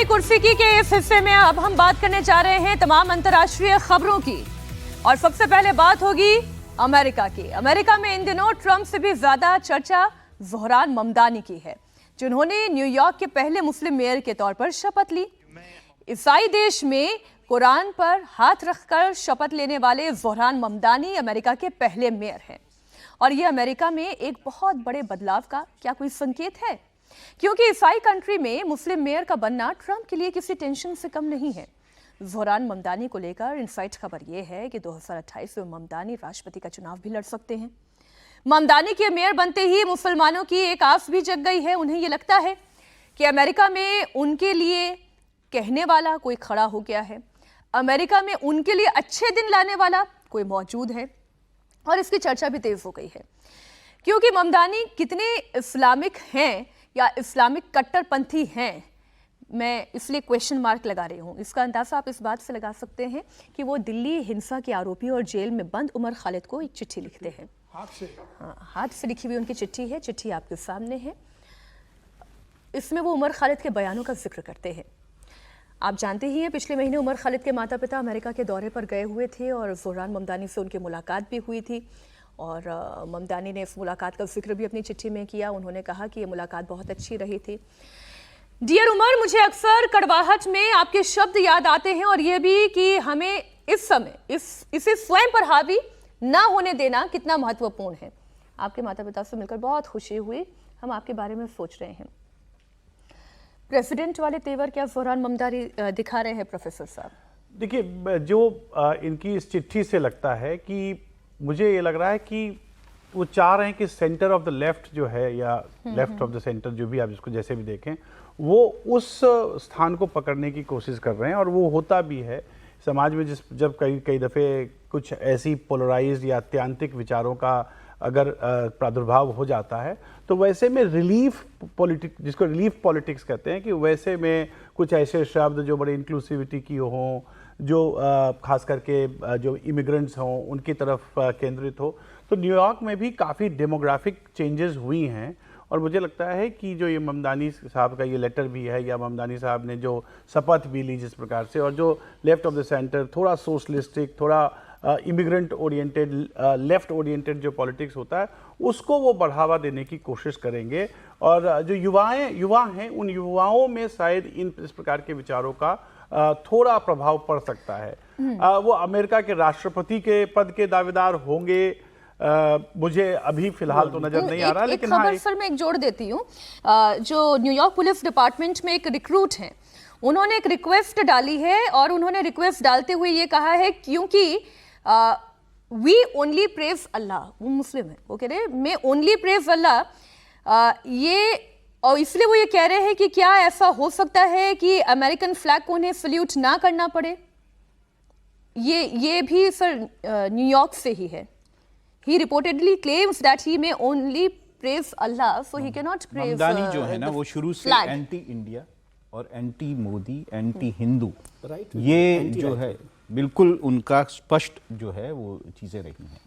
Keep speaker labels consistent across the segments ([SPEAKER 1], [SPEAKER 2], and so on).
[SPEAKER 1] कुर्सी की के इस हिस्से में अब हम बात करने जा रहे हैं तमाम अंतर्राष्ट्रीय खबरों की। और सबसे पहले बात होगी अमेरिका की। अमेरिका में इन दिनों ट्रंप से भी ज्यादा चर्चा ज़ोहरान ममदानी की है, जिन्होंने न्यूयॉर्क के पहले मुस्लिम मेयर के तौर पर शपथ ली। ईसाई देश में कुरान पर हाथ रखकर शपथ लेने वाले ज़ोहरान ममदानी अमेरिका के पहले मेयर हैं। और ये अमेरिका में एक बहुत बड़े बदलाव का क्या कोई संकेत है? क्योंकि ईसाई कंट्री में मुस्लिम मेयर का बनना ट्रंप के लिए किसी टेंशन से कम नहीं है। ज़ोहरान ममदानी को लेकर इनसाइट खबर यह है कि 2028 में ममदानी राष्ट्रपति का चुनाव भी लड़ सकते हैं। ममदानी के मेयर बनते ही मुसलमानों की एक आस भी जग गई है। उन्हें यह लगता है कि अमेरिका में उनके लिए कहने वाला कोई खड़ा हो गया है, अमेरिका में उनके लिए अच्छे दिन लाने वाला कोई मौजूद है। और इसकी चर्चा भी तेज हो गई है, क्योंकि ममदानी कितने इस्लामिक हैं या इस्लामिक कट्टरपंथी हैं, मैं इसलिए क्वेश्चन मार्क लगा रही हूं। इसका अंदाजा आप इस बात से लगा सकते हैं कि वो दिल्ली हिंसा के आरोपी और जेल में बंद उमर खालिद को एक चिट्ठी लिखते हैं। हाथ से लिखी हुई उनकी चिट्ठी है। चिट्ठी आपके सामने है। इसमें वो उमर खालिद के बयानों का जिक्र करते हैं। आप जानते ही हैं, पिछले महीने उमर खालिद के माता पिता अमेरिका के दौरे पर गए हुए थे और ज़ोहरान ममदानी से उनकी मुलाकात भी हुई थी। और ममदानी ने इस मुलाकात का जिक्र भी अपनी चिट्ठी में किया। उन्होंने कहा कि ये मुलाकात बहुत अच्छी रही थी। डियर उमर, मुझे अक्सर कड़वाहट में आपके शब्द याद आते हैं और ये भी कि हमें इस समय इसे स्वयं पर हावी ना होने देना कितना महत्वपूर्ण है। आपके माता पिता से मिलकर बहुत खुशी हुई। हम आपके बारे में सोच रहे हैं। प्रेसिडेंट वाले तेवर क्या ज़ोहरान ममदानी दिखा रहे हैं प्रोफेसर साहब?
[SPEAKER 2] देखिए, जो इनकी इस चिट्ठी से लगता है कि मुझे ये लग रहा है कि वो चाह रहे हैं कि सेंटर ऑफ द लेफ्ट जो है, या लेफ्ट ऑफ द सेंटर, जो भी आप इसको जैसे भी देखें, वो उस स्थान को पकड़ने की कोशिश कर रहे हैं। और वो होता भी है समाज में, जब कई दफ़े कुछ ऐसी पोलराइज्ड या अत्यंतिक विचारों का अगर प्रादुर्भाव हो जाता है, तो वैसे में रिलीफ पॉलिटिक्स, जिसको रिलीफ पॉलिटिक्स कहते हैं, कि वैसे में कुछ ऐसे शब्द जो बड़े इंक्लूसिविटी की हों, जो खास करके जो इमिग्रेंट्स हों उनकी तरफ केंद्रित हो। तो न्यूयॉर्क में भी काफ़ी डेमोग्राफिक चेंजेस हुई हैं। और मुझे लगता है कि जो ये ममदानी साहब का ये लेटर भी है, या ममदानी साहब ने जो शपथ भी ली जिस प्रकार से, और जो लेफ्ट ऑफ द सेंटर, थोड़ा सोशलिस्टिक, थोड़ा इमिग्रेंट ओरिएंटेड, लेफ्ट ओरिएंटेड जो पॉलिटिक्स होता है, उसको वो बढ़ावा देने की कोशिश करेंगे। और जो युवा हैं, उन युवाओं में शायद इस प्रकार के विचारों का थोड़ा प्रभाव पड़ सकता है। वो अमेरिका के राष्ट्रपति के पद के दावेदार होंगे, मुझे अभी फिलहाल तो नजर नहीं आ रहा। लेकिन
[SPEAKER 1] खबर सर मैं एक जोड़ देती हूँ। जो न्यूयॉर्क पुलिस डिपार्टमेंट में एक रिक्रूट हैं, उन्होंने एक रिक्वेस्ट डाली है। और उन्होंने रिक्वेस्ट डालते हुए ये कहा है, क्योंकि वी ओनली प्रेज अल्लाह, वो मुस्लिम है, वो कह रहे मैं ओनली प्रेज अल्लाह, ये, और इसलिए वो ये कह रहे हैं कि क्या ऐसा हो सकता है कि अमेरिकन फ्लैग को उन्हें सल्यूट ना करना पड़े? ये भी सर न्यूयॉर्क से ही है। He reportedly claims that he may only praise Allah, so he cannot praise
[SPEAKER 3] Mamdani जो है ना, वो शुरू से एंटी इंडिया और एंटी मोदी, एंटी हिंदू, ये जो है बिल्कुल उनका स्पष्ट जो है वो चीज़ें रही हैं।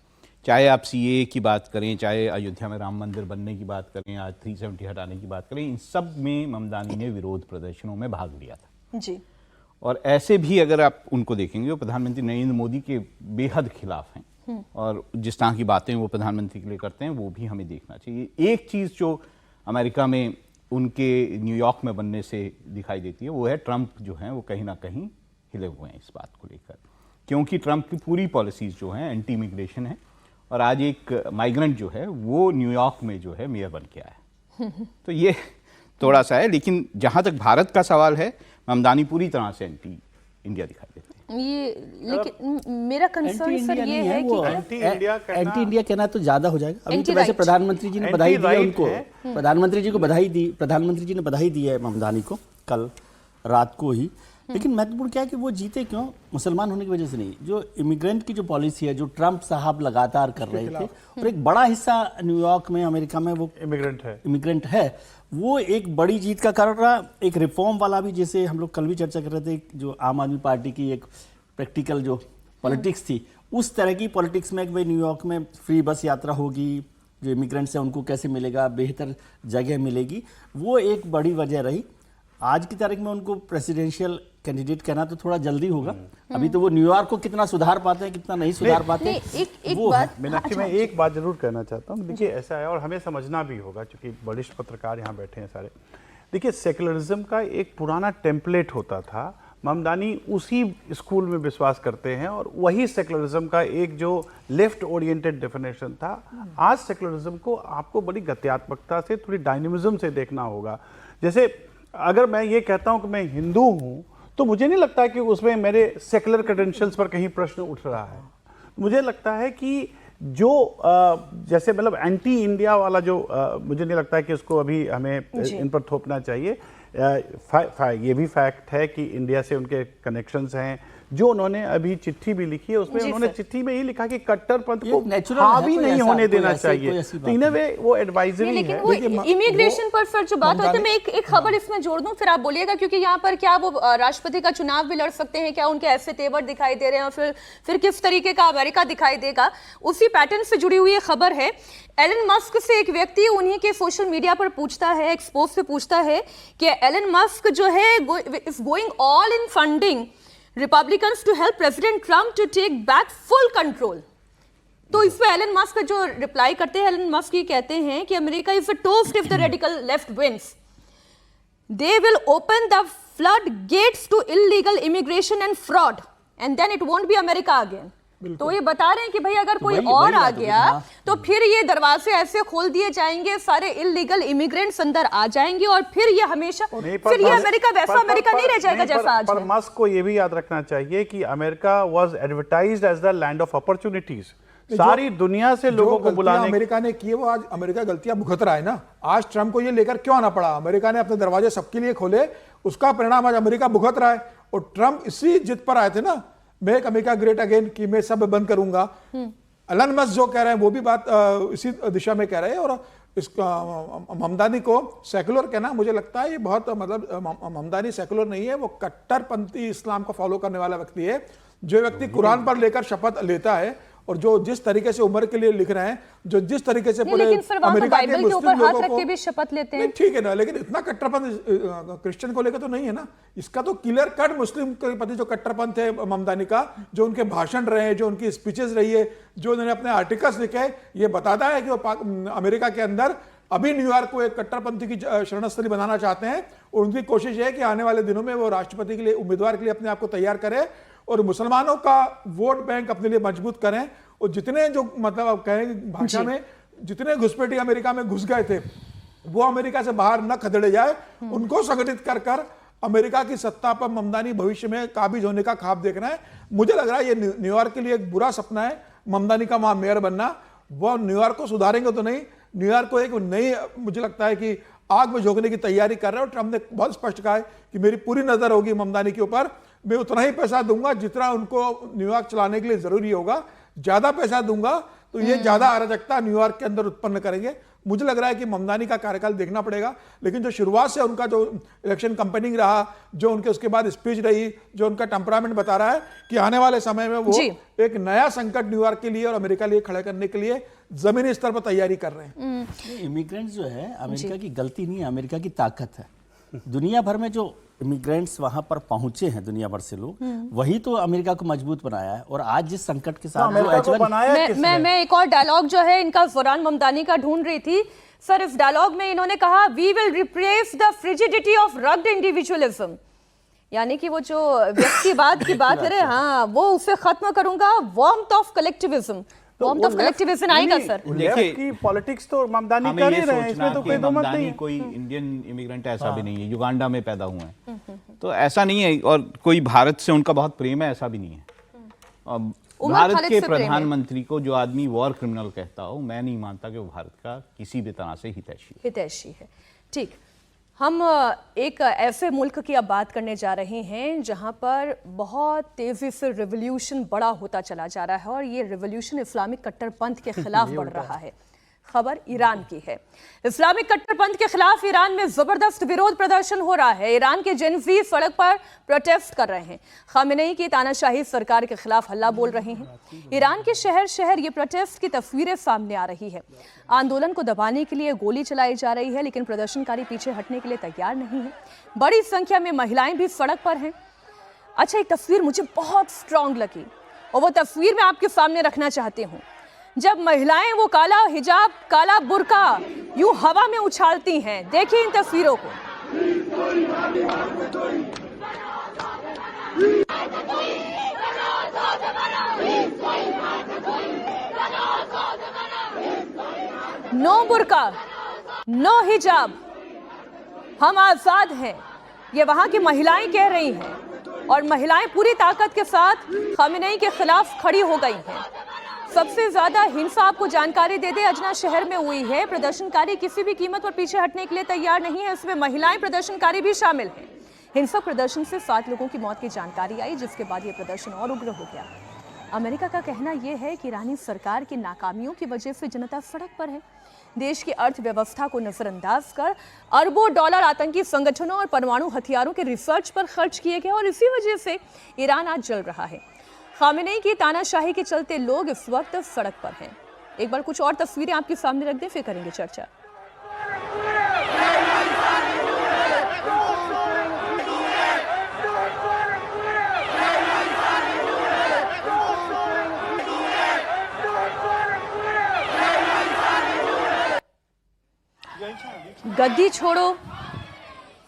[SPEAKER 3] चाहे आप सीएए की बात करें, चाहे अयोध्या में राम मंदिर बनने की बात करें, आज 370 हटाने की बात करें, इन सब में ममदानी ने विरोध प्रदर्शनों में भाग लिया था
[SPEAKER 1] जी।
[SPEAKER 3] और ऐसे भी अगर आप उनको देखेंगे, वो प्रधानमंत्री नरेंद्र मोदी के बेहद खिलाफ हैं। और जिस तरह की बातें वो प्रधानमंत्री के लिए करते हैं, वो भी हमें देखना चाहिए। एक चीज़ जो अमेरिका में उनके न्यूयॉर्क में बनने से दिखाई देती है, वो है ट्रंप जो हैं वो कहीं ना कहीं हिले हुए हैं इस बात को लेकर, क्योंकि ट्रंप की पूरी पॉलिसीज़ जो हैं एंटी इमिग्रेशन है। और आज एक माइग्रेंट जो है वो न्यूयॉर्क में जो है मेयर बन के आया है। तो ये थोड़ा सा है। लेकिन जहाँ तक भारत का सवाल है, ममदानी पूरी तरह से एंटी इंडिया दिखाई देते हैं।
[SPEAKER 1] लेकिन मेरा कंसर्न सर ये है कि
[SPEAKER 4] एंटी इंडिया कहना तो ज्यादा हो जाएगा। अभी तो वैसे प्रधानमंत्री जी ने बधाई दी है उनको, प्रधानमंत्री जी ने बधाई दी है ममदानी को कल रात को ही। लेकिन महत्वपूर्ण क्या है कि वो जीते क्यों? मुसलमान होने की वजह से नहीं। जो इमिग्रेंट की जो पॉलिसी है, जो ट्रंप साहब लगातार कर रहे थे, और एक बड़ा हिस्सा न्यूयॉर्क में, अमेरिका में वो इमिग्रेंट है, वो एक बड़ी जीत का कारण रहा। एक रिफॉर्म वाला भी, जैसे हम लोग कल भी चर्चा कर रहे थे, जो आम आदमी पार्टी की एक प्रैक्टिकल जो पॉलिटिक्स थी, उस तरह की पॉलिटिक्स में भाई न्यूयॉर्क में फ्री बस यात्रा होगी, जो इमिग्रेंट्स हैं उनको कैसे मिलेगा, बेहतर जगह मिलेगी, वो एक बड़ी वजह रही। आज की तारीख में उनको प्रेसिडेंशियल कैंडिडेट कहना तो थोड़ा जल्दी होगा। अभी तो वो न्यूयॉर्क को कितना सुधार पाते हैं, कितना नहीं सुधार पाते हैं,
[SPEAKER 1] एक
[SPEAKER 4] वो है।
[SPEAKER 1] बात
[SPEAKER 2] मीनाक्षी, मैं एक बात जरूर कहना चाहता हूँ। देखिए ऐसा है, और हमें समझना भी होगा, क्योंकि वरिष्ठ पत्रकार यहाँ बैठे हैं सारे। देखिए, सेकुलरिज्म का एक पुराना टेम्पलेट होता था। ममदानी उसी स्कूल में विश्वास करते हैं, और वही सेकुलरिज्म का एक जो लेफ्ट ओरिएंटेड डेफिनेशन था। आज सेकुलरिज्म को आपको बड़ी गत्यात्मकता से, थोड़ी डायनेमिज्म से देखना होगा। जैसे अगर मैं ये कहता हूं कि मैं हिंदू हूं, तो मुझे नहीं लगता कि उसमें मेरे सेकुलर क्रेडेंशियल्स पर कहीं प्रश्न उठ रहा है। मुझे लगता है कि जो जैसे मतलब एंटी इंडिया वाला जो मुझे नहीं लगता है कि उसको अभी हमें इन पर थोपना चाहिए। ये भी फैक्ट है कि इंडिया से उनके कनेक्शंस हैं। जो उन्होंने अभी चिट्ठी भी लिखी है, उसमें उन्होंने चिट्ठी में ही लिखा कि कट्टरपंथ को हावी नहीं होने देना चाहिए। तो इन वे वो एडवाइजरी है।
[SPEAKER 1] लेकिन वो इमिग्रेशन पर फिर जो बात होती है, मैं एक खबर इसमें जोड़ दूं, फिर आप बोलिएगा, क्योंकि यहाँ पर क्या वो राष्ट्रपति का चुनाव भी लड़ सकते हैं, क्या उनके ऐसे तेवर दिखाई दे रहे हैं, और फिर किस तरीके का अमेरिका दिखाई देगा, उसी पैटर्न से जुड़ी हुई खबर है। एलन मस्क से एक व्यक्ति उन्हीं के सोशल मीडिया पर पूछता है, एक्सपोज से पूछता है कि एलन मस्क जो है is going all in funding Republicans to help President Trump to take back full control. तो इस पे एलन मस्क जो रिप्लाई करते हैं, एलन मस्क ये कहते हैं कि America is a toast if the radical left wins, they will open the flood gates to illegal immigration and fraud and then it won't be America again. तो ये बता रहे हैं कि भाई अगर कोई और आ गया तो फिर ये दरवाजे ऐसे खोल दिए जाएंगे, सारे इलीगल इमिग्रेंट्स अंदर आ जाएंगे, और फिर ये हमेशा फिर ये अमेरिका वैसा अमेरिका नहीं रह जाएगा जैसा आज है।
[SPEAKER 2] पर मस्क को ये भी याद रखना चाहिए कि America was advertised as the land of opportunities. सारी दुनिया से लोगों को बुलाने
[SPEAKER 5] अमेरिका ने किए, वो आज अमेरिका गलतियां भुगत रहा है ना। आज ट्रंप को ये लेकर क्यों आना पड़ा? अमेरिका ने अपने दरवाजे सबके लिए खोले, उसका परिणाम आज अमेरिका भुगत रहा है। और ट्रंप इसी जिद पर आए थे ना, मेक अमेरिका ग्रेट अगेन, कि मैं सब बंद करूंगा। एलन मस्क जो कह रहे हैं वो भी बात इसी दिशा में कह रहे हैं। और इसका ममदानी को सेकुलर कहना, मुझे लगता है ये बहुत मतलब ममदानी सेकुलर नहीं है, वो कट्टरपंथी इस्लाम को फॉलो करने वाला व्यक्ति है। जो व्यक्ति कुरान पर लेकर शपथ लेता है, और जो जिस तरीके से उम्र के लिए लिख रहे हैं, जो जिस तरीके से पूरे
[SPEAKER 1] अमेरिका के मुस्लिम लोगों को भी शपथ लेते हैं,
[SPEAKER 5] ठीक है ना, लेकिन इतना कट्टरपंथ क्रिश्चियन को लेकर तो नहीं है ना। इसका तो क्लियर कट मुस्लिम के प्रति जो कट्टरपंथ है ममदानी का, जो उनके भाषण रहे हैं, जो उनकी स्पीचेस रही है, जो उन्होंने अपने आर्टिकल्स लिखे, ये बताता है कि वो अमेरिका के अंदर अभी न्यूयॉर्क को एक कट्टरपंथी की शरणस्थली बनाना चाहते हैं। और उनकी कोशिश है कि आने वाले दिनों में वो राष्ट्रपति के लिए, उम्मीदवार के लिए अपने आप को तैयार करें, और मुसलमानों का वोट बैंक अपने लिए मजबूत करें। और जितने जो मतलब आप कहें भाषा में, जितने घुसपैठी अमेरिका में घुस गए थे, वो अमेरिका से बाहर न खदेड़े जाए, उनको संगठित कर कर अमेरिका की सत्ता पर ममदानी भविष्य में काबिज होने का ख्वाब देख रहे हैं। मुझे लग रहा है ये न्यूयॉर्क के लिए एक बुरा सपना है, ममदानी का वहां मेयर बनना। वो न्यूयॉर्क को सुधारेंगे तो नहीं, न्यूयॉर्क को एक नई, मुझे लगता है कि आग में झोंकने की तैयारी कर रहे हैं। और ट्रंप ने बहुत स्पष्ट कहा है कि मेरी पूरी नजर होगी ममदानी के ऊपर, मैं उतना ही पैसा दूंगा जितना उनको न्यूयॉर्क चलाने के लिए जरूरी होगा। ज्यादा पैसा दूंगा तो ये ज्यादा अराजकता न्यूयॉर्क के अंदर उत्पन्न करेंगे। मुझे लग रहा है कि ममदानी का कार्यकाल देखना पड़ेगा। लेकिन जो शुरुआत से उनका जो इलेक्शन कैंपेनिंग रहा, जो उनके उसके बाद स्पीच रही, जो उनका टेम्परामेंट बता रहा है कि आने वाले समय में वो एक नया संकट न्यूयॉर्क के लिए और अमेरिका लिए खड़े करने के लिए जमीनी स्तर पर तैयारी कर रहे हैं।
[SPEAKER 4] इमिग्रेंट्स जो है अमेरिका की गलती नहीं है, अमेरिका की ताकत है। दुनिया भर में जो इमिग्रेंट्स वहां पर पहुंचे हैं, दुनिया भर से लोग, वही तो अमेरिका को मजबूत बनाया है। और आज जिस संकट के साथ
[SPEAKER 1] मैं एक और डायलॉग जो है इनका फौरान ममदानी का ढूंढ रही थी सर। इस डायलॉग में इन्होंने कहा, we will replace the frigidity of rugged individualism, यानी कि वो जो व्यक्तिवाद की बात है, हाँ, वो उसे खत्म करूंगा, warmth of collectivism. Warmth of collectivism आएगा सर।
[SPEAKER 2] देखिए की पॉलिटिक्स तो ममदानी कर ही रहे हैं, इसमें तो कोई दो मत नहीं है।
[SPEAKER 3] कोई इंडियन इमिग्रेंट ऐसा भी नहीं है, युगांडा में पैदा हुए हैं, तो ऐसा नहीं है। और कोई भारत से उनका बहुत प्रेम है, ऐसा भी नहीं है। भारत के प्रधानमंत्री को जो आदमी वॉर क्रिमिनल कहता हो, मैं नहीं मानता कि वो भारत का किसी भी तरह से
[SPEAKER 1] हितैषी है। ठीक, हम एक ऐसे मुल्क की अब बात करने जा रहे हैं जहां पर बहुत तेजी से रिवॉल्यूशन बड़ा होता चला जा रहा है, और ये रिवॉल्यूशन इस्लामिक कट्टरपंथ के खिलाफ बढ़ रहा है। खबर ईरान की है। इस्लामिक कट्टरपंथ के खिलाफ ईरान में जबरदस्त विरोध प्रदर्शन हो रहा है। ईरान के जेनजी सड़क पर प्रोटेस्ट कर रहे हैं, खामेनेई की तानाशाही सरकार के खिलाफ हल्ला बोल रहे हैं। ईरान के शहर शहर ये प्रोटेस्ट की तस्वीरें सामने आ रही है। आंदोलन को दबाने के लिए गोली चलाई जा रही है, लेकिन प्रदर्शनकारी पीछे हटने के लिए तैयार नहीं है। बड़ी संख्या में महिलाएं भी सड़क पर हैं। अच्छा, एक तस्वीर मुझे बहुत स्ट्रांग लगी और वो तस्वीर मैं आपके सामने रखना चाहती हूँ। जब महिलाएं वो काला हिजाब, काला बुर्का यूं हवा में उछालती हैं, देखिए इन तस्वीरों को। नो बुर्का, नो हिजाब, हम आजाद हैं, ये वहां की महिलाएं कह रही हैं। और महिलाएं पूरी ताकत के साथ खामेनेई के खिलाफ खड़ी हो गई हैं। सबसे ज्यादा हिंसा आपको जानकारी दे दे अजना शहर में हुई है। प्रदर्शनकारी किसी भी कीमत पर पीछे हटने के लिए तैयार नहीं है, इसमें महिलाएं प्रदर्शनकारी भी शामिल हैं। हिंसक प्रदर्शन से 7 लोगों की मौत की जानकारी आई, जिसके बाद यह प्रदर्शन और उग्र हो गया। अमेरिका का कहना यह है कि ईरानी सरकार की नाकामियों की वजह से जनता सड़क पर है। देश की अर्थव्यवस्था को नजरअंदाज कर अरबों डॉलर आतंकी संगठनों और परमाणु हथियारों के रिसर्च पर खर्च किए गए और इसी वजह से ईरान आज जल रहा है। खामेनेई की तानाशाही के चलते लोग इस वक्त सड़क पर हैं। एक बार कुछ और तस्वीरें आपके सामने रख दें, फिर करेंगे चर्चा। गद्दी छोड़ो,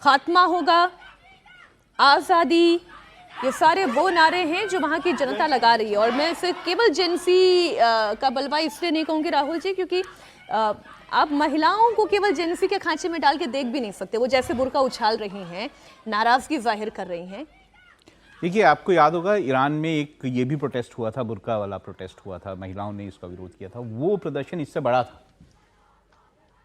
[SPEAKER 1] खात्मा होगा, आजादी, ये सारे वो नारे हैं जो वहाँ की जनता लगा रही है। और मैं इसे केवल जेंसी का बलवा इसलिए नहीं कहूँगी राहुल जी, क्योंकि आप महिलाओं को केवल जेंसी के खांचे में डाल के देख भी नहीं सकते। वो जैसे बुर्का उछाल रही हैं, नाराजगी जाहिर कर रही हैं।
[SPEAKER 3] देखिए, आपको याद होगा ईरान में एक ये भी प्रोटेस्ट हुआ था, बुर्का वाला प्रोटेस्ट हुआ था, महिलाओं ने इसका विरोध किया था। वो प्रदर्शन इससे बड़ा था।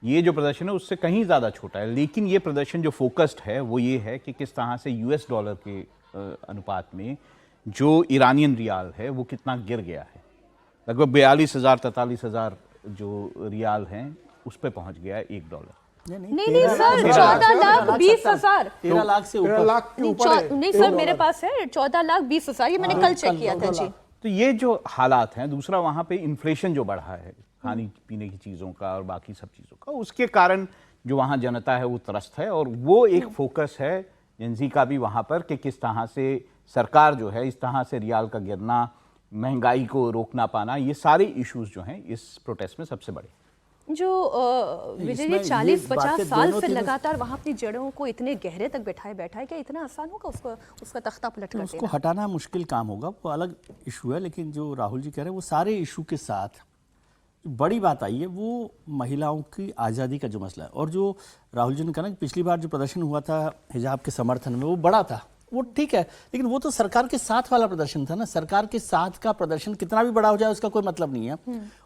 [SPEAKER 3] ये जो प्रदर्शन है उससे कहीं ज़्यादा छोटा है, लेकिन ये प्रदर्शन जो फोकस्ड है वो ये है कि किस तरह से यूएस डॉलर के अनुपात में जो ईरानियन रियाल है वो कितना गिर गया है। लगभग 42,000 43,000 जो रियाल हैं उस पे पहुंच गया है $1।
[SPEAKER 1] नहीं सर, 14,20,000।
[SPEAKER 4] 13 लाख से ऊपर।
[SPEAKER 5] 13 लाख के ऊपर
[SPEAKER 1] नहीं सर, मेरे पास है 14,20,000, ये मैंने कल चेक किया था जी।
[SPEAKER 3] तो ये जो हालात हैं, दूसरा वहाँ पे इन्फ्लेशन जो बढ़ा है खाने पीने की चीज़ों का और बाकी सब चीज़ों का, उसके कारण जो वहाँ जनता है वो त्रस्त है। और वो एक फोकस है जेंजी का भी वहाँ पर कि किस तरह से सरकार जो है इस तरह से रियाल का गिरना, महंगाई को रोक ना पाना, ये सारे इश्यूज जो हैं इस प्रोटेस्ट में सबसे बड़े।
[SPEAKER 1] जो विजय जी 40-50 साल से लगातार वहाँ अपनी जड़ों को इतने गहरे तक बैठा है, क्या इतना आसान होगा उसका तख्ता पलट कर
[SPEAKER 4] उसको हटाना मुश्किल काम होगा, वो अलग इशू है। लेकिन जो राहुल जी कह रहे हैं वो सारे इशू के साथ बड़ी बात आई है वो महिलाओं की आज़ादी का जो मसला है। और जो राहुल जी ने कहा ना कि पिछली बार जो प्रदर्शन हुआ था हिजाब के समर्थन में, वो बड़ा था, वो ठीक है, लेकिन वो तो सरकार के साथ वाला प्रदर्शन था ना। सरकार के साथ का प्रदर्शन कितना भी बड़ा हो जाए उसका कोई मतलब नहीं है।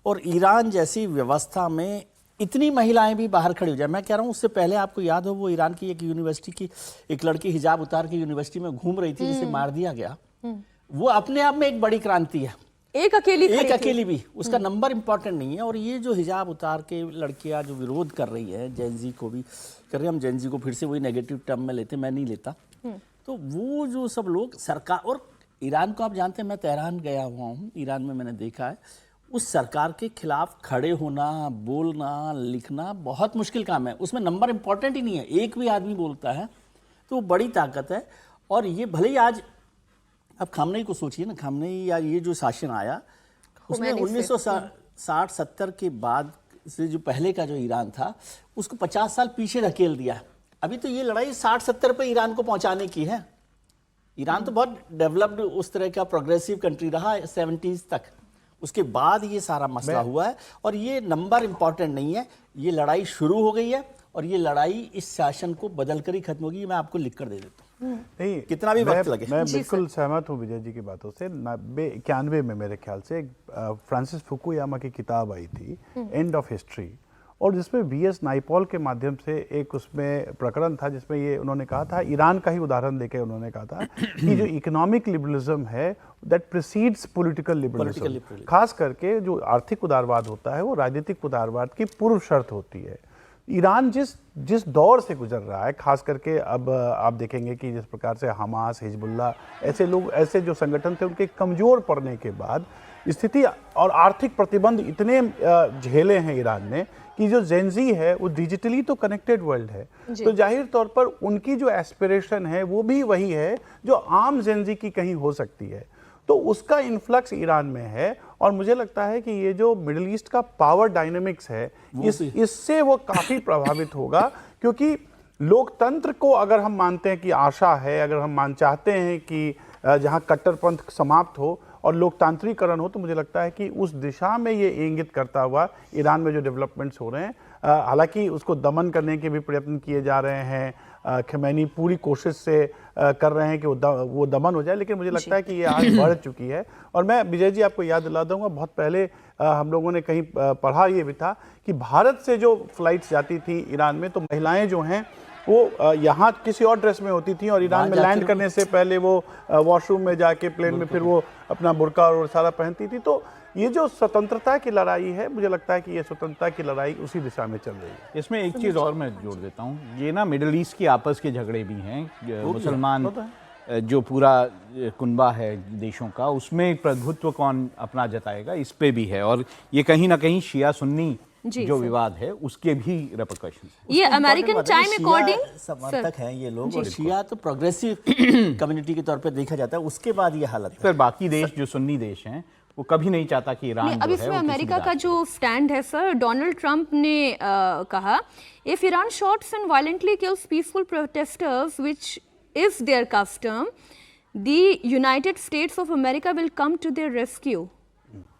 [SPEAKER 4] और ईरान जैसी व्यवस्था में इतनी महिलाएं भी बाहर खड़ी हो जाए, मैं कह रहा हूँ उससे पहले आपको याद हो वो ईरान की एक यूनिवर्सिटी की एक लड़की हिजाब उतार के यूनिवर्सिटी में घूम रही थी, जिसे मार दिया गया। वो अपने आप में एक बड़ी क्रांति है। एक अकेली भी, उसका नंबर इंपॉर्टेंट नहीं है। और ये जो हिजाब उतार के लड़कियां जो विरोध कर रही है, जेंजी को भी कर रही है, हम जेंजी को फिर से वही नेगेटिव टर्म में लेते, मैं नहीं लेता। तो वो जो सब लोग सरकार, और ईरान को आप जानते हैं, मैं तेहरान गया हुआ हूँ, ईरान में मैंने देखा है उस सरकार के खिलाफ खड़े होना, बोलना, लिखना बहुत मुश्किल काम है। उसमें नंबर इंपॉर्टेंट ही नहीं है, एक भी आदमी बोलता है तो वो बड़ी ताकत है। और ये भले ही आज अब खामनेई को सोचिए ना, खामनेई या ये जो शासन आया उसने 1960-70 के बाद से जो पहले का जो ईरान था उसको 50 साल पीछे धकेल दिया। अभी तो ये लड़ाई 60-70 पे ईरान को पहुंचाने की है। ईरान तो बहुत डेवलप्ड उस तरह का प्रोग्रेसिव कंट्री रहा 70s तक, उसके बाद ये सारा मसला हुआ है। और ये नंबर इंपॉर्टेंट नहीं है, ये लड़ाई शुरू हो गई है और ये लड़ाई इस शासन को बदल कर ही खत्म होगी। मैं आपको लिख कर दे देता हूँ,
[SPEAKER 2] नहीं
[SPEAKER 4] कितना भी वक्त लगे।
[SPEAKER 2] मैं बिल्कुल सहमत हूँ विजय जी की बातों से। 91 में मेरे ख्याल से फ्रांसिस फुकुयामा की किताब आई थी एंड ऑफ हिस्ट्री, और जिसमें वीएस नाइपॉल के माध्यम से एक उसमें प्रकरण था जिसमें ये उन्होंने कहा था, ईरान का ही उदाहरण देके उन्होंने कहा था कि जो इकोनॉमिक लिबरलिज्म है दैट प्रिसीड्स पॉलिटिकल लिबरलिज्म, खास करके जो आर्थिक उदारवाद होता है वो राजनीतिक उदारवाद की पूर्व शर्त होती है। ईरान जिस दौर से गुजर रहा है, खास करके अब आप देखेंगे कि जिस प्रकार से हमास, हिजबुल्ला, ऐसे लोग, ऐसे जो संगठन थे उनके कमज़ोर पड़ने के बाद स्थिति और आर्थिक प्रतिबंध इतने झेले हैं ईरान ने कि जो जेनजी है वो डिजिटली तो कनेक्टेड वर्ल्ड है, तो जाहिर तौर पर उनकी जो एस्पिरेशन है वो भी वही है जो आम जेनजी की कहीं हो सकती है। तो उसका इन्फ्लक्स ईरान में है और मुझे लगता है कि ये जो मिडिल ईस्ट का पावर डायनेमिक्स है इससे वो काफ़ी प्रभावित होगा, क्योंकि लोकतंत्र को अगर हम मानते हैं कि आशा है, अगर हम चाहते हैं कि जहाँ कट्टरपंथ समाप्त हो और लोकतांत्रिकरण हो, तो मुझे लगता है कि उस दिशा में ये इंगित करता हुआ ईरान में जो डेवलपमेंट्स हो रहे हैं, हालांकि उसको दमन करने के भी प्रयत्न किए जा रहे हैं, खमैनी पूरी कोशिश से कर रहे हैं कि वो दमन हो जाए, लेकिन मुझे लगता है कि ये आज बढ़ चुकी है। और मैं विजय जी आपको याद दिला दूंगा, बहुत पहले हम लोगों ने कहीं पढ़ा ये भी था कि भारत से जो फ्लाइट्स जाती थी ईरान में, तो महिलाएं जो हैं वो यहाँ किसी और ड्रेस में होती थी और ईरान में लैंड करने से पहले वो वॉशरूम में जाके प्लेन में फिर वो अपना बुर्का और सारा पहनती थी। तो ये जो स्वतंत्रता की लड़ाई है, मुझे लगता है कि ये स्वतंत्रता की लड़ाई उसी दिशा में चल रही है।
[SPEAKER 3] इसमें एक चीज़ और मैं जोड़ देता हूँ, ये ना मिडिल ईस्ट के आपस के झगड़े भी हैं, मुसलमान जो पूरा कुनबा है देशों का, उसमें प्रभुत्व कौन अपना जताएगा, इस पे भी है। और ये कहीं ना कहीं शिया सुन्नी जो विवाद है उसके भी रेपरकशंस हैं।
[SPEAKER 1] ये अमेरिकन टाइम अकॉर्डिंग
[SPEAKER 4] समर्थक हैं ये लोग, और शिया तो प्रोग्रेसिव कम्युनिटी के तौर पे देखा जाता है, उसके बाद ये हालत है।
[SPEAKER 3] फिर बाकी देश जो सुन्नी देश हैं वो कभी नहीं चाहता कि ईरान
[SPEAKER 1] अब इसमें अमेरिका का जो स्टैंड है सर, डोनाल्ड ट्रंप ने कहा, if Iran shots and violently kills peaceful protesters which is their custom, the United States of America will come to their rescue.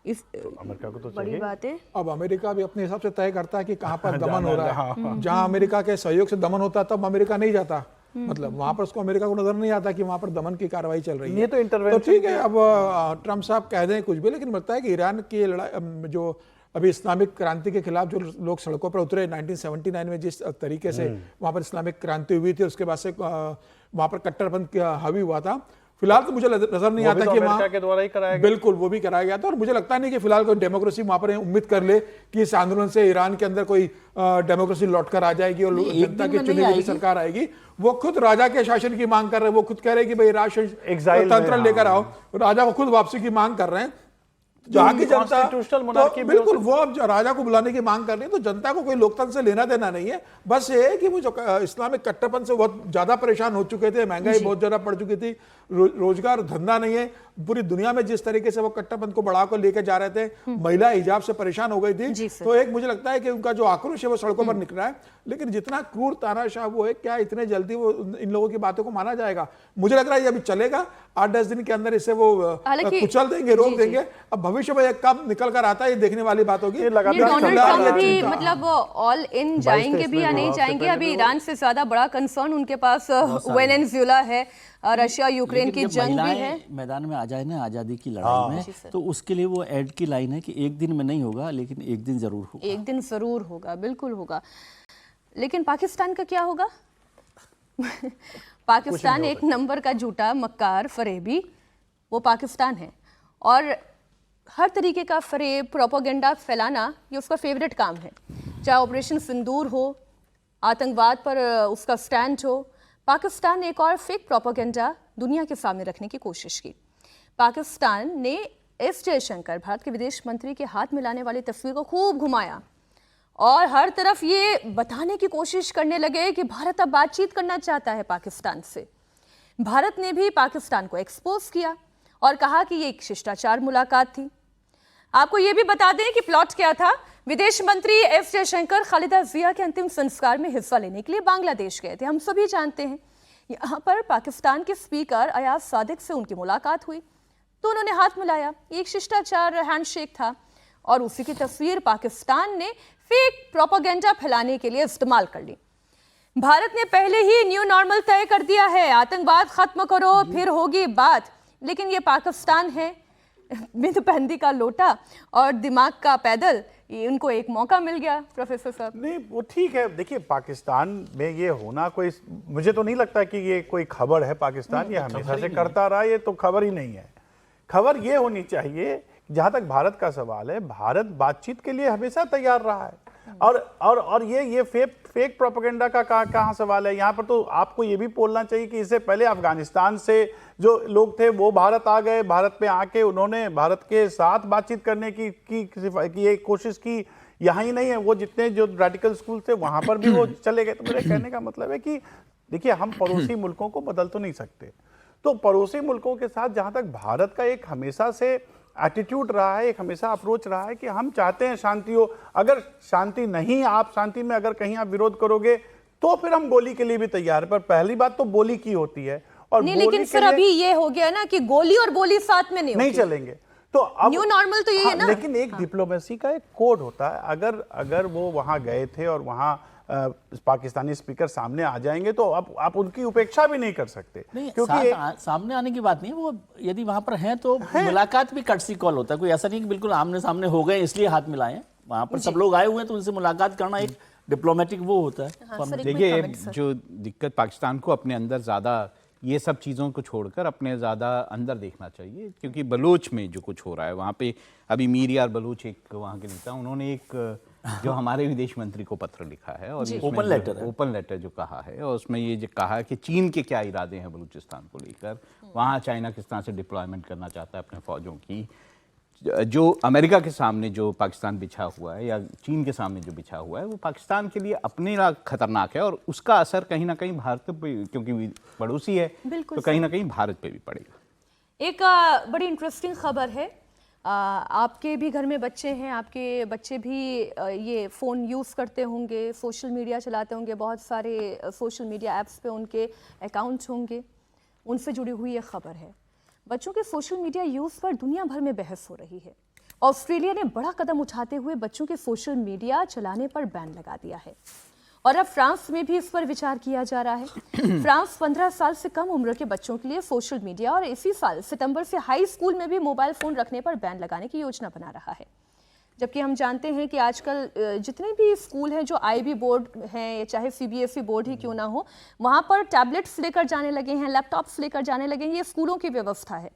[SPEAKER 2] America को तो
[SPEAKER 1] बड़ी बात है।
[SPEAKER 5] अब अमेरिका भी अपने हिसाब से तय करता है कि कहां पर दमन हो रहा है। जहां अमेरिका के सहयोग से दमन होता है तब अमेरिका नहीं जाता, मतलब वहां पर उसको अमेरिका को नजर नहीं आता कि वहां पर दमन की कार्रवाई चल रही है।
[SPEAKER 2] ये तो इंटरवेंशन,
[SPEAKER 5] तो ठीक है, अब ट्रम्प साहब कह दें कुछ भी, लेकिन लगता है कि ईरान की लड़ाई, जो अभी इस्लामिक क्रांति के खिलाफ जो लोग सड़कों पर उतरे 1979 में, जिस तरीके से वहां पर इस्लामिक क्रांति हुई थी, उसके बाद से वहां पर कट्टरपंथ हावी हुआ था। फिलहाल तो मुझे नजर नहीं आता कि
[SPEAKER 2] अमेरिका के द्वारा ही कराया गया।
[SPEAKER 5] बिल्कुल वो भी कराया गया था, और मुझे लगता नहीं कि फिलहाल कोई डेमोक्रेसी वहां पर उम्मीद कर ले कि इस आंदोलन से ईरान के अंदर कोई डेमोक्रेसी लौटकर आ जाएगी और जनता की चुनी हुई सरकार आएगी। वो खुद राजा के शासन की मांग कर रहे हैं, वो खुद कह रहे हैं कि भाई राजतंत्र लेकर आओ, राजा को खुद वापसी की मांग कर रहे हैं। जहां की जनता तो बिल्कुल वो अब राजा को बुलाने की मांग कर रही है, तो जनता को कोई लोकतंत्र से लेना देना नहीं है। बस ये है कि वो जो इस्लामिक कट्टरपंथ से बहुत ज्यादा परेशान हो चुके थे, महंगाई बहुत ज्यादा बढ़ चुकी थी, रोजगार धंधा नहीं है, पूरी दुनिया में जिस तरीके से वो कट्टरपंथ को बढ़ाकर लेकर जा रहे थे, महिला हिजाब से परेशान हो गई थी। तो एक मुझे लगता है कि उनका जो आक्रोश है वो सड़कों पर निकल रहा है, लेकिन जितना क्रूर तानाशाह वो है, क्या इतने जल्दी वो इन लोगों की बातों को माना जाएगा? मुझे लग रहा है ये अभी चलेगा, 8-10 दिन के अंदर इसे वो कुचल देंगे, रोक देंगे। अब भविष्य में कब निकल कर आता है ये देखने वाली बात होगी।
[SPEAKER 1] डोनाल्ड ट्रंप भी मतलब ऑल इन जाएंगे भी या नहीं जाएंगे? अभी ईरान से ज्यादा बड़ा कंसर्न उनके पास वेनेजुएला है, रशिया यूक्रेन की जंग भी है।
[SPEAKER 4] मैदान में आ जाए ना आजादी की लड़ाई में, तो उसके लिए वो एड की लाइन है कि एक दिन में नहीं होगा, लेकिन एक दिन जरूर होगा।
[SPEAKER 1] एक दिन जरूर होगा, बिल्कुल होगा। लेकिन पाकिस्तान का क्या होगा? पाकिस्तान एक नंबर का झूठा मक्कार फरेबी, वो पाकिस्तान है, और हर तरीके का फरेब प्रोपेगेंडा फैलाना ये उसका फेवरेट काम है। चाहे ऑपरेशन सिंदूर हो, आतंकवाद पर उसका स्टैंड हो, पाकिस्तान ने एक और फेक प्रोपेगेंडा दुनिया के सामने रखने की कोशिश की। पाकिस्तान ने एस जयशंकर, भारत के विदेश मंत्री, के हाथ मिलाने वाली तस्वीर को खूब घुमाया और हर तरफ ये बताने की कोशिश करने लगे कि भारत अब बातचीत करना चाहता है पाकिस्तान से। भारत ने भी पाकिस्तान को एक्सपोज किया और कहा कि ये एक शिष्टाचार मुलाकात थी। आपको ये भी बता दें कि प्लॉट क्या था। विदेश मंत्री एस जयशंकर खालिदा जिया के अंतिम संस्कार में हिस्सा लेने के लिए बांग्लादेश गए थे, हम सभी जानते हैं। यहाँ पर पाकिस्तान के स्पीकर अयाज सादिक से उनकी मुलाकात हुई तो उन्होंने हाथ मिलाया, एक शिष्टाचार हैंडशेक था, और उसी की तस्वीर पाकिस्तान ने फेक प्रोपेगेंडा फैलाने के लिए इस्तेमाल कर ली। भारत ने पहले ही न्यू नॉर्मल तय कर दिया है, आतंकवाद खत्म करो फिर होगी बात, लेकिन ये पाकिस्तान है बिंदुबंदी का लोटा और दिमाग का पैदल, ये उनको एक मौका मिल गया प्रोफेसर साहब।
[SPEAKER 2] नहीं वो ठीक है, देखिए पाकिस्तान में ये होना कोई, मुझे तो नहीं लगता कि ये कोई खबर है। पाकिस्तान ये हमेशा से करता रहा, ये तो खबर ही नहीं है। खबर ये होनी चाहिए, जहां तक भारत का सवाल है, भारत बातचीत के लिए हमेशा तैयार रहा है। और ये फेक प्रोपेगेंडा का कहाँ सवाल है यहाँ पर। तो आपको ये भी बोलना चाहिए कि इससे पहले अफगानिस्तान से जो लोग थे वो भारत आ गए, भारत पे आके उन्होंने भारत के साथ बातचीत करने की एक कोशिश की। यहाँ ही नहीं है, वो जितने जो रेडिकल स्कूल थे वहां पर भी वो चले गए। तो मेरे कहने का मतलब है कि देखिए, हम पड़ोसी मुल्कों को बदल तो नहीं सकते। तो पड़ोसी मुल्कों के साथ जहां तक भारत का एक हमेशा से एटीट्यूड रहा है, एक हमेशा अप्रोच रहा है कि हम चाहते हैं शांति हो। अगर शांति नहीं, आप शांति में अगर कहीं आप विरोध करोगे तो फिर हम गोली के लिए भी तैयार है। पर पहली बात तो बोली की होती है। और
[SPEAKER 1] नहीं, लेकिन सर अभी ये हो गया ना कि गोली और बोली साथ में नहीं
[SPEAKER 2] चलेंगे। तो अब
[SPEAKER 1] न्यू नॉर्मल तो यही है ना।
[SPEAKER 2] लेकिन एक डिप्लोमेसी का एक कोड होता है। अगर वो वहां गए थे और वहां पाकिस्तानी स्पीकर सामने आ जाएंगे तो आप उनकी उपेक्षा भी नहीं कर सकते।
[SPEAKER 4] नहीं,
[SPEAKER 2] क्योंकि
[SPEAKER 4] सामने आने की बात नहीं, वो यदि वहां पर हैं तो मुलाकात भी कटसी कॉल होता है। कोई ऐसा नहीं कि बिल्कुल आमने सामने हो गए इसलिए हाथ मिलाए हैं। वहां पर सब लोग आए हुए हैं तो उनसे मुलाकात करना एक डिप्लोमेटिक वो होता है।
[SPEAKER 1] हाँ, सर, एक
[SPEAKER 3] देखिए,
[SPEAKER 1] मिनट comment, सर।
[SPEAKER 3] जो दिक्कत पाकिस्तान को अपने अंदर ज़्यादा ये सब चीज़ों को छोड़कर अपने ज़्यादा अंदर देखना चाहिए। क्योंकि बलूच में जो कुछ हो रहा है वहाँ पे, अभी मीर यार बलूच एक वहाँ के नेता, उन्होंने एक जो हमारे विदेश मंत्री को पत्र लिखा है और ओपन लेटर जो कहा है, और उसमें ये जो कहा है कि चीन के क्या इरादे हैं बलूचिस्तान को लेकर। वहाँ चाइना किस तरह से डिप्लॉयमेंट करना चाहता है अपने फौजों की। जो अमेरिका के सामने जो पाकिस्तान बिछा हुआ है या चीन के सामने जो बिछा हुआ है, वो पाकिस्तान के लिए अपने खतरनाक है और उसका असर कहीं ना कहीं भारत पे, क्योंकि पड़ोसी है, तो कहीं ना कहीं भारत पे भी पड़ेगा।
[SPEAKER 1] एक बड़ी इंटरेस्टिंग खबर है। आपके भी घर में बच्चे हैं, आपके बच्चे भी ये फ़ोन यूज़ करते होंगे, सोशल मीडिया चलाते होंगे, बहुत सारे सोशल मीडिया ऐप्स पे उनके अकाउंट्स होंगे। उनसे जुड़ी हुई ये खबर है। बच्चों के सोशल मीडिया यूज़ पर दुनिया भर में बहस हो रही है। ऑस्ट्रेलिया ने बड़ा कदम उठाते हुए बच्चों के सोशल मीडिया चलाने पर बैन लगा दिया है और अब फ्रांस में भी इस पर विचार किया जा रहा है। फ्रांस 15 साल से कम उम्र के बच्चों के लिए सोशल मीडिया और इसी साल सितंबर से हाई स्कूल में भी मोबाइल फ़ोन रखने पर बैन लगाने की योजना बना रहा है। जबकि हम जानते हैं कि आजकल जितने भी स्कूल हैं जो आईबी बोर्ड हैं, चाहे सीबीएसई बोर्ड ही क्यों ना हो, वहाँ पर टैबलेट्स लेकर जाने लगे हैं, लैपटॉप्स लेकर जाने लगे हैं। ये स्कूलों की व्यवस्था है।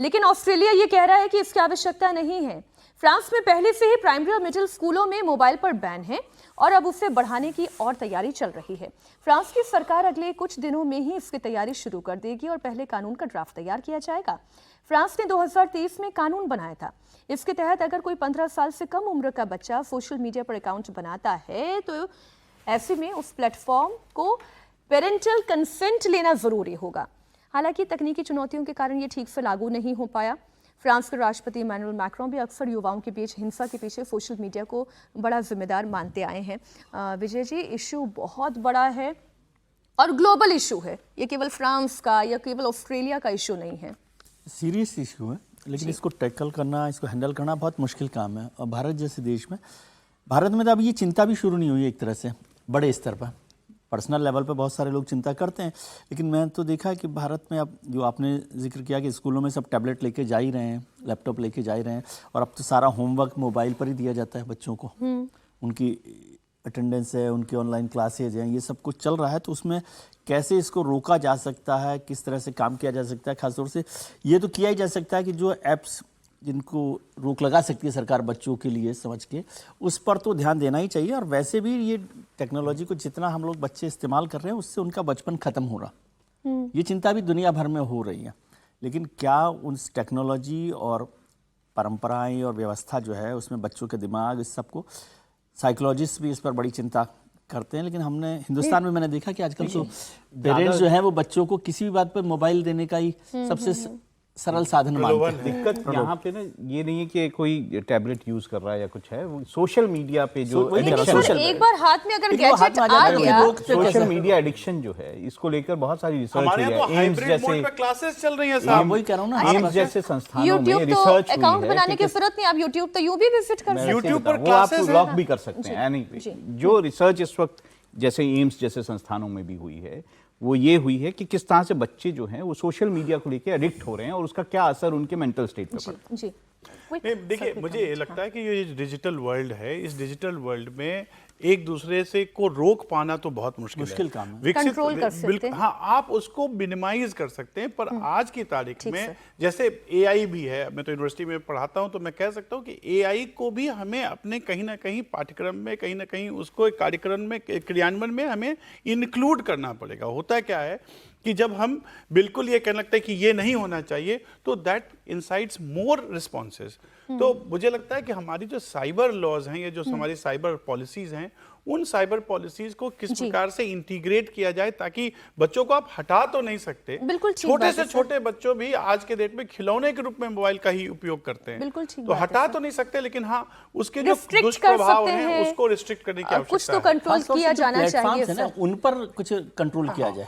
[SPEAKER 1] लेकिन ऑस्ट्रेलिया ये कह रहा है कि इसकी आवश्यकता नहीं है। फ्रांस में पहले से ही प्राइमरी और मिडिल स्कूलों में मोबाइल पर बैन है और अब उसे बढ़ाने की और तैयारी चल रही है। फ्रांस की सरकार अगले कुछ दिनों में ही इसकी तैयारी शुरू कर देगी और पहले कानून का ड्राफ्ट तैयार किया जाएगा। फ्रांस ने 2023 में कानून बनाया था। इसके तहत अगर कोई 15 साल से कम उम्र का बच्चा सोशल मीडिया पर अकाउंट बनाता है तो ऐसे में उस प्लेटफॉर्म को पेरेंटल कंसेंट लेना जरूरी होगा। हालांकि तकनीकी चुनौतियों के कारण ये ठीक से लागू नहीं हो पाया। फ्रांस के राष्ट्रपति इमैनुअल मैक्रोन भी अक्सर युवाओं के बीच हिंसा के पीछे सोशल मीडिया को बड़ा जिम्मेदार मानते आए हैं। विजय जी, इश्यू बहुत बड़ा है और ग्लोबल इशू है। ये केवल फ्रांस का या केवल ऑस्ट्रेलिया का इशू नहीं है,
[SPEAKER 4] सीरियस इशू है। लेकिन इसको टैकल करना, इसको हैंडल करना बहुत मुश्किल काम है। और भारत जैसे देश में, भारत में तो अभी ये चिंता भी शुरू नहीं हुई एक तरह से बड़े स्तर पर। पर्सनल लेवल पे बहुत सारे लोग चिंता करते हैं, लेकिन मैं तो देखा कि भारत में अब जो आपने जिक्र किया कि स्कूलों में सब टैबलेट लेके जा ही रहे हैं, लैपटॉप लेके जा ही रहे हैं और अब तो सारा होमवर्क मोबाइल पर ही दिया जाता है बच्चों को। उनकी अटेंडेंस है, उनकी ऑनलाइन क्लासेज हैं, ये सब कुछ चल रहा है। तो उसमें कैसे इसको रोका जा सकता है, किस तरह से काम किया जा सकता है, खासतौर से ये तो किया ही जा सकता है कि जो ऐप्स जिनको रोक लगा सकती है सरकार बच्चों के लिए समझ के, उस पर तो ध्यान देना ही चाहिए। और वैसे भी ये टेक्नोलॉजी को जितना हम लोग बच्चे इस्तेमाल कर रहे हैं उससे उनका बचपन खत्म हो रहा, ये चिंता भी दुनिया भर में हो रही है। लेकिन क्या उस टेक्नोलॉजी और परंपराएं और व्यवस्था जो है उसमें बच्चों के दिमाग, इस सबको साइकोलॉजिस्ट भी इस पर बड़ी चिंता करते हैं। लेकिन हमने हिंदुस्तान में मैंने देखा कि आजकल तो पेरेंट्स जो है वो बच्चों को किसी भी बात पर मोबाइल देने का ही सबसे सरल साधन मानते हैं।
[SPEAKER 3] दिक्कत यहाँ पे ना ये नहीं है कि कोई टैबलेट यूज कर रहा है या कुछ है, वो सोशल मीडिया पे जो
[SPEAKER 1] एडिक्शन, एक बार हाथ में अगर गैजेट आ गया,
[SPEAKER 3] सोशल मीडिया एडिक्शन जो है, इसको लेकर बहुत सारी रिसर्च हुई है। एम्स जैसे
[SPEAKER 2] क्लासेस चल रही है साहब,
[SPEAKER 4] वही कह रहा हूँ ना,
[SPEAKER 3] एम्स जैसे संस्थानों में
[SPEAKER 1] यूट्यूब तो
[SPEAKER 3] रिसर्च
[SPEAKER 1] अकाउंट बनाने की जरूरत नहीं, आप यूट्यूब तो यूं भी विजिट कर सकते हैं।
[SPEAKER 2] यूट्यूब पर
[SPEAKER 3] वो आप
[SPEAKER 2] क्लासेस
[SPEAKER 3] ब्लॉक भी कर सकते हैं। यानी जो रिसर्च इस वक्त जैसे एम्स जैसे संस्थानों में भी हुई है, वो ये हुई है कि किस तरह से बच्चे जो हैं वो सोशल मीडिया को लेकर एडिक्ट हो रहे हैं और उसका क्या असर उनके मेंटल स्टेट पे पड़ता है।
[SPEAKER 1] जी
[SPEAKER 2] नहीं, देखिए मुझे ये लगता है कि ये डिजिटल वर्ल्ड है, इस डिजिटल वर्ल्ड में एक दूसरे से को रोक पाना तो बहुत मुश्किल
[SPEAKER 4] काम है।
[SPEAKER 2] विकसित
[SPEAKER 1] कंट्रोल कर सकते हैं।
[SPEAKER 2] हाँ, आप उसको मिनिमाइज कर सकते हैं, पर आज की तारीख में जैसे एआई भी है, मैं तो यूनिवर्सिटी में पढ़ाता हूं, तो मैं कह सकता हूं कि एआई को भी हमें अपने कहीं ना कहीं पाठ्यक्रम में, कहीं ना कहीं उसको एक कार्यक्रम में, क्रियान्वयन में हमें इंक्लूड करना पड़ेगा। होता क्या है कि जब हम बिल्कुल ये कहने लगते हैं कि ये नहीं होना चाहिए, तो दैट इंसाइट्स मोर रिस्पॉन्सेज। तो मुझे लगता है कि हमारी जो साइबर लॉज हैं, ये जो हमारी साइबर पॉलिसीज हैं, उन साइबर पॉलिसीज को किस प्रकार से इंटीग्रेट किया जाए ताकि बच्चों को आप हटा तो नहीं सकते,
[SPEAKER 1] बिल्कुल ठीक
[SPEAKER 2] छोटे
[SPEAKER 1] बात
[SPEAKER 2] से
[SPEAKER 1] है सर।
[SPEAKER 2] छोटे बच्चों भी आज के डेट में खिलौने के रूप में मोबाइल का ही उपयोग करते हैं।
[SPEAKER 1] बिल्कुल ठीक
[SPEAKER 2] तो
[SPEAKER 1] बात है
[SPEAKER 2] हटा
[SPEAKER 1] सर।
[SPEAKER 2] तो नहीं सकते, लेकिन हाँ उसके जो
[SPEAKER 1] रिस्ट्रिक्ट कर
[SPEAKER 2] दुष्प्रभाव
[SPEAKER 1] सकते
[SPEAKER 2] हैं
[SPEAKER 1] हैं,
[SPEAKER 2] उसको रिस्ट्रिक्ट करने की
[SPEAKER 1] कुछ
[SPEAKER 2] आवश्यकता
[SPEAKER 1] तो
[SPEAKER 2] है।
[SPEAKER 1] कंट्रोल
[SPEAKER 4] खासतौर से
[SPEAKER 1] किया
[SPEAKER 4] जो
[SPEAKER 1] जाना
[SPEAKER 4] प्लेटफॉर्म्स
[SPEAKER 1] चाहिए
[SPEAKER 4] है ना,
[SPEAKER 1] सर।
[SPEAKER 4] उन पर कुछ कंट्रोल किया जाए।